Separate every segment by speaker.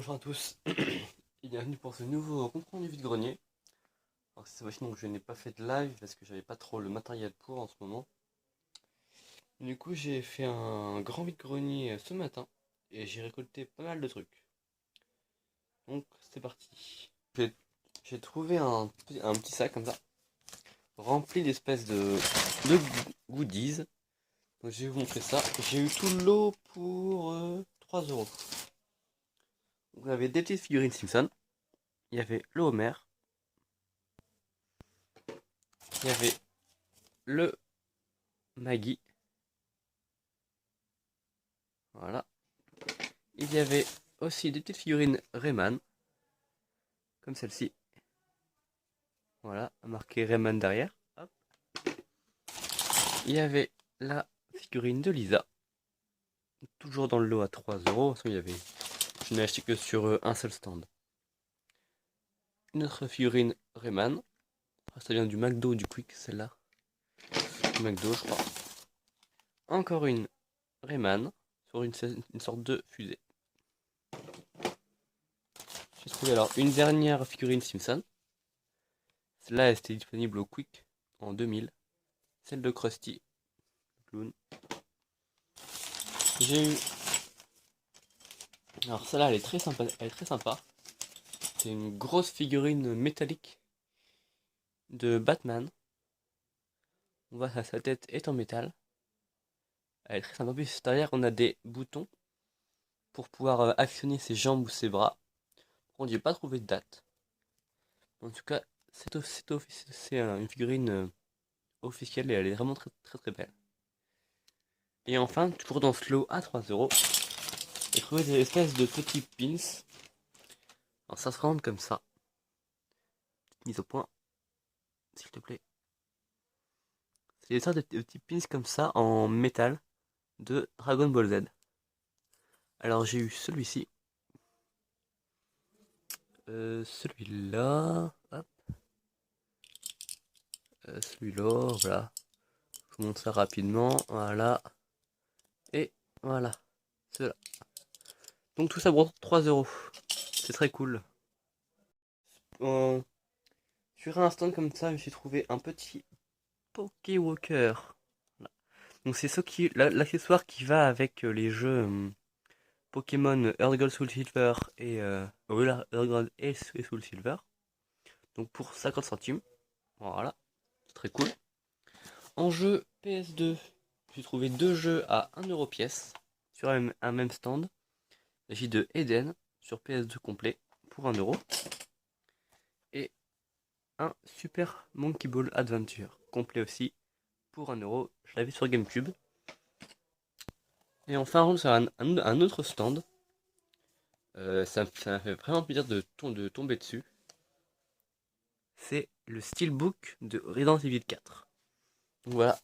Speaker 1: Bonjour à tous et bienvenue pour ce nouveau compte rendu vide-grenier. Alors cette fois-ci donc je n'ai pas fait de live parce que j'avais pas trop le matériel pour en ce moment. Du coup j'ai fait un grand vide-grenier ce matin et j'ai récolté pas mal de trucs. Donc c'est parti. J'ai trouvé un petit sac comme ça, rempli d'espèces de goodies. Donc je vais vous montrer ça. J'ai eu tout le lot pour 3 €. Donc, on avait des petites figurines Simpson, il y avait le Homer, il y avait le Maggie, voilà. Il y avait aussi des petites figurines Rayman, comme celle-ci. Voilà, marqué Rayman derrière. Hop. Il y avait la figurine de Lisa, toujours dans le lot à 3 €. Je n'ai acheté que sur un seul stand. Une autre figurine Rayman. Ça vient du McDo ou du Quick, celle-là. Du McDo, je crois. Encore une Rayman, sur une sorte de fusée. J'ai trouvé alors une dernière figurine Simpson. Celle-là, elle était disponible au Quick en 2000. Celle de Krusty, le clown. J'ai eu. Alors celle-là, elle est très sympa. Elle est très sympa. C'est une grosse figurine métallique de Batman. On voit sa tête est en métal. Elle est très sympa. En plus, derrière, on a des boutons pour pouvoir actionner ses jambes ou ses bras. On n'y a pas trouvé de date. En tout cas, c'est une figurine officielle et elle est vraiment très très très belle. Et enfin, toujours dans ce lot à 3 €, j'ai trouvé des espèces de petits pins. Alors ça se rend comme ça. Mise au point, s'il te plaît. C'est des sortes de petits pins comme ça en métal de Dragon Ball Z. Alors j'ai eu celui-ci, celui-là, hop, celui-là, voilà. Je vous montre ça rapidement, voilà, et voilà, cela. Donc tout ça pour 3 €. C'est très cool. Euh, sur un stand comme ça, je me suis trouvé un petit Pokéwalker. Voilà. Donc c'est l'accessoire qui va avec les jeux Pokémon Earth Gold Soul Silver et Earth Gold et Soul Silver. Donc pour 50 centimes. Voilà, c'est très cool. En jeu PS2, j'ai trouvé deux jeux à 1 € pièce sur un même stand. Il s'agit de Eden sur PS2 complet pour 1 € et un Super Monkey Ball Adventure complet aussi pour 1 €. Je l'avais sur GameCube. Et enfin, sur un autre stand, ça m'a fait vraiment plaisir de tomber dessus. C'est le Steelbook de Resident Evil 4. Donc voilà,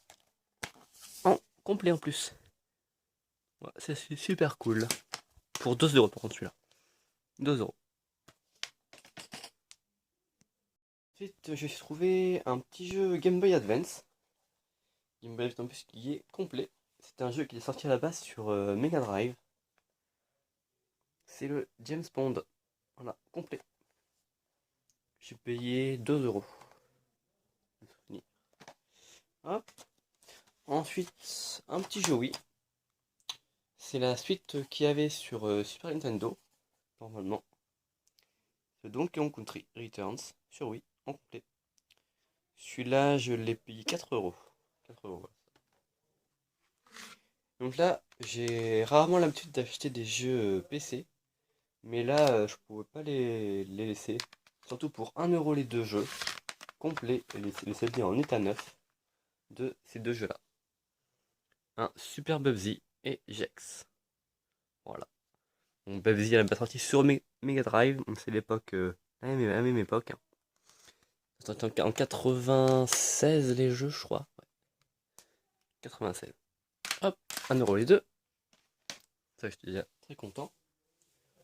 Speaker 1: en complet en plus. Ouais, c'est super cool. Pour 2 € par contre celui-là. 2 €. Ensuite, j'ai trouvé un petit jeu Game Boy Advance. Game Boy Advance en plus qui est complet. C'est un jeu qui est sorti à la base sur Mega Drive. C'est le James Bond. Voilà, complet. J'ai payé 2 €. Hop. Ensuite, un petit jeu Wii. C'est la suite qu'il y avait sur Super Nintendo, normalement. C'est Donkey Kong Country Returns sur Wii, en complet. Celui-là, je l'ai payé 4 €. 4 €. Ouais. Donc là, j'ai rarement l'habitude d'acheter des jeux PC. Mais là, je pouvais pas les laisser. Surtout pour 1 € les deux jeux complets et les CD en état neuf de ces deux jeux-là. Un Super Bubsy et Jex. Voilà. Donc Bubsy elle est sorti sur Mega Drive. C'est l'époque, la même époque, hein. C'était en 96 les jeux, je crois. Ouais. 96. Hop, 1 € les deux. Ça, j'étais déjà très content.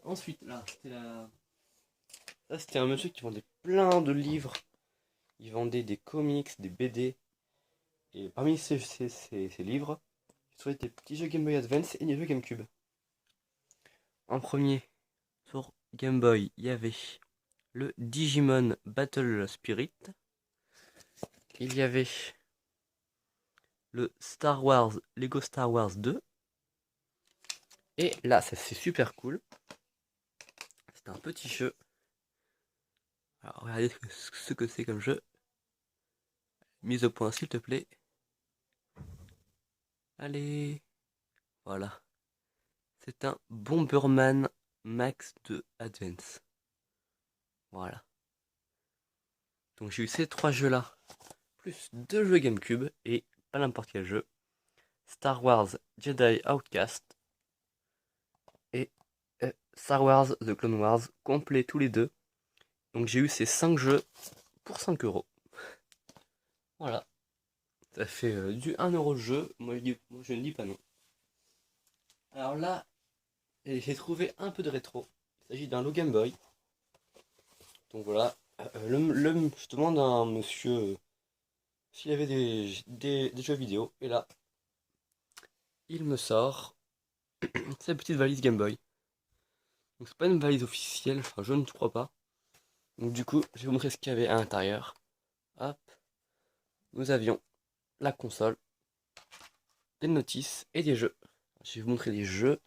Speaker 1: Ensuite, là, c'était un monsieur qui vendait plein de livres. Il vendait des comics, des BD. Et parmi ces livres, j'ai trouvé des petits jeux Game Boy Advance et des jeux GameCube. En premier, sur Game Boy, il y avait le Digimon Battle Spirit. Il y avait le Lego Star Wars 2. Et là, ça c'est super cool. C'est un petit jeu. Alors regardez ce que c'est comme jeu. Mise au point s'il te plaît. Allez. Voilà. C'est un Bomberman Max 2 Advance. Voilà. Donc j'ai eu ces 3 jeux là. Plus 2 jeux GameCube. Et pas n'importe quel jeu. Star Wars Jedi Outcast. Et Star Wars The Clone Wars. Complet tous les deux. Donc j'ai eu ces 5 jeux pour 5 €. Voilà. Ça fait du 1 € le jeu. Moi je ne dis pas non. Alors là, j'ai trouvé un peu de rétro. Il s'agit d'un Low Game Boy. Donc voilà. Je demande à un monsieur s'il avait des jeux vidéo. Et là, il me sort sa petite valise Game Boy. Donc c'est pas une valise officielle, enfin je ne crois pas. Donc du coup, je vais vous montrer ce qu'il y avait à l'intérieur. Hop. Nous avions la console, des notices et des jeux. Je vais vous montrer les jeux.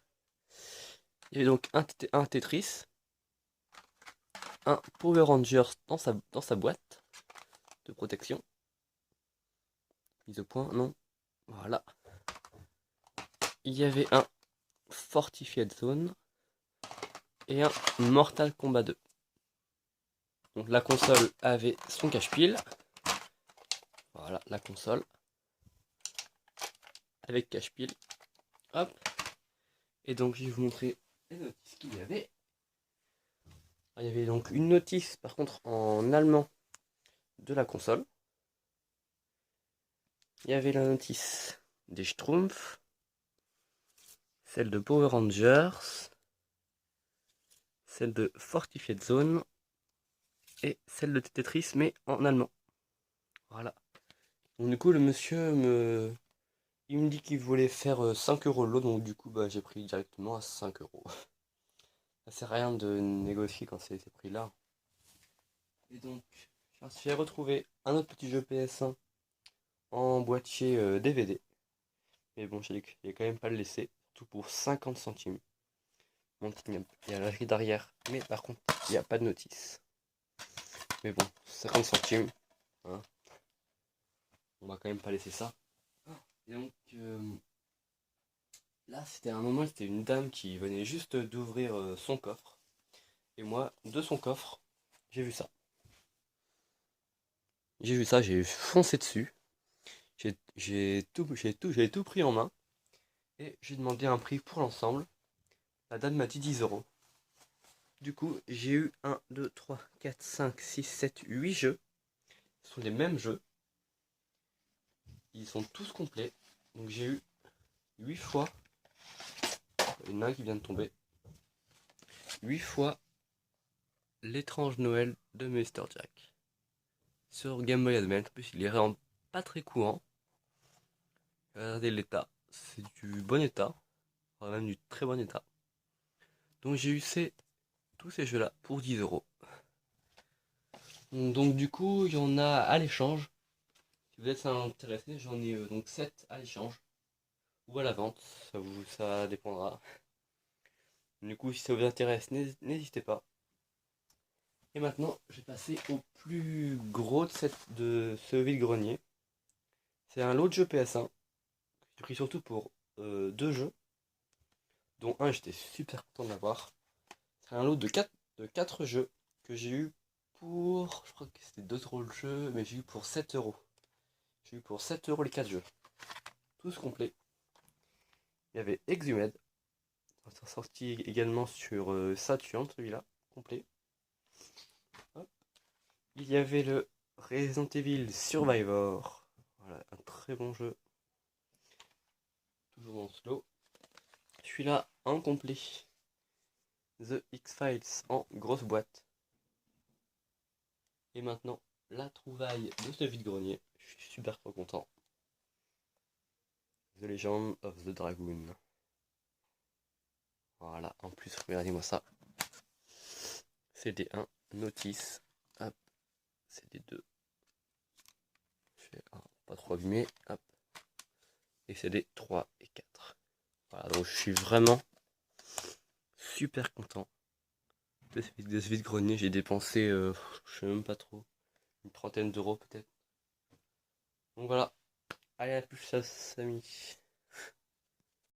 Speaker 1: Il y avait donc un Tetris, un Power Rangers dans sa boîte de protection. Mise au point, non. Voilà. Il y avait un Fortified Zone et un Mortal Kombat 2. Donc la console avait son cache-pile. Voilà, la console. Avec cache-pile. Hop. Et donc je vais vous montrer les notices qu'il y avait. Alors, il y avait donc une notice par contre en allemand de la console. Il y avait la notice des Schtroumpfs, celle de Power Rangers, celle de Fortified Zone et celle de Tetris mais en allemand. Voilà. Donc du coup le monsieur il me dit qu'il voulait faire 5 € l'eau, donc du coup bah, j'ai pris directement à 5 €. Ça sert à rien de négocier quand c'est ces prix-là. Et donc j'ai retrouvé un autre petit jeu PS1 en boîtier DVD. Mais bon, j'ai quand même pas le laisser, tout pour 50 centimes. Bon, il y a la grille d'arrière, mais par contre, il n'y a pas de notice. Mais bon, 50 centimes, hein, on va quand même pas laisser ça. Et donc, là, c'était un moment, c'était une dame qui venait juste d'ouvrir son coffre. Et moi, de son coffre, j'ai vu ça. J'ai vu ça, j'ai foncé dessus. J'ai tout pris en main. Et j'ai demandé un prix pour l'ensemble. La dame m'a dit 10 €. Du coup, j'ai eu 1, 2, 3, 4, 5, 6, 7, 8 jeux. Ce sont les mêmes jeux. Ils sont tous complets. Donc j'ai eu 8 fois. Il y en a un qui vient de tomber. 8 fois l'étrange Noël de Mr. Jack. Sur Game Boy Advance. En plus, il est vraiment pas très courant. Regardez l'état. C'est du bon état. Enfin, même du très bon état. Donc j'ai eu tous ces jeux-là pour 10 €. Donc du coup, il y en a à l'échange. Si vous êtes intéressé, j'en ai donc 7 à l'échange. Ou à la vente, ça dépendra. Du coup, si ça vous intéresse, n'hésitez pas. Et maintenant, je vais passer au plus gros de ce vide-grenier. C'est un lot de jeux PS1. J'ai pris surtout pour 2 jeux, dont un j'étais super content de l'avoir. C'est un lot de 4 jeux que j'ai eu pour, je crois que c'était 2 € le jeu, mais j'ai eu pour 7 €. J'ai eu pour 7 € les 4 jeux. Tous complets. Il y avait Exhumed, sorti également sur Saturn, celui-là, complet. Hop. Il y avait le Resident Evil Survivor. Voilà, un très bon jeu. Toujours en slow. Celui-là en complet. The X-Files en grosse boîte. Et maintenant, la trouvaille de ce vide-grenier. Je suis super trop content. The Legend of the Dragoon. Voilà, en plus, regardez-moi ça. CD1, notice, hop, CD2, pas trop abîmé, hop, et CD3 et 4. Voilà, donc je suis vraiment super content de ce vide-grenier. J'ai dépensé, je sais même pas trop, une trentaine d'euros peut-être. Donc voilà, allez à plus, Samy.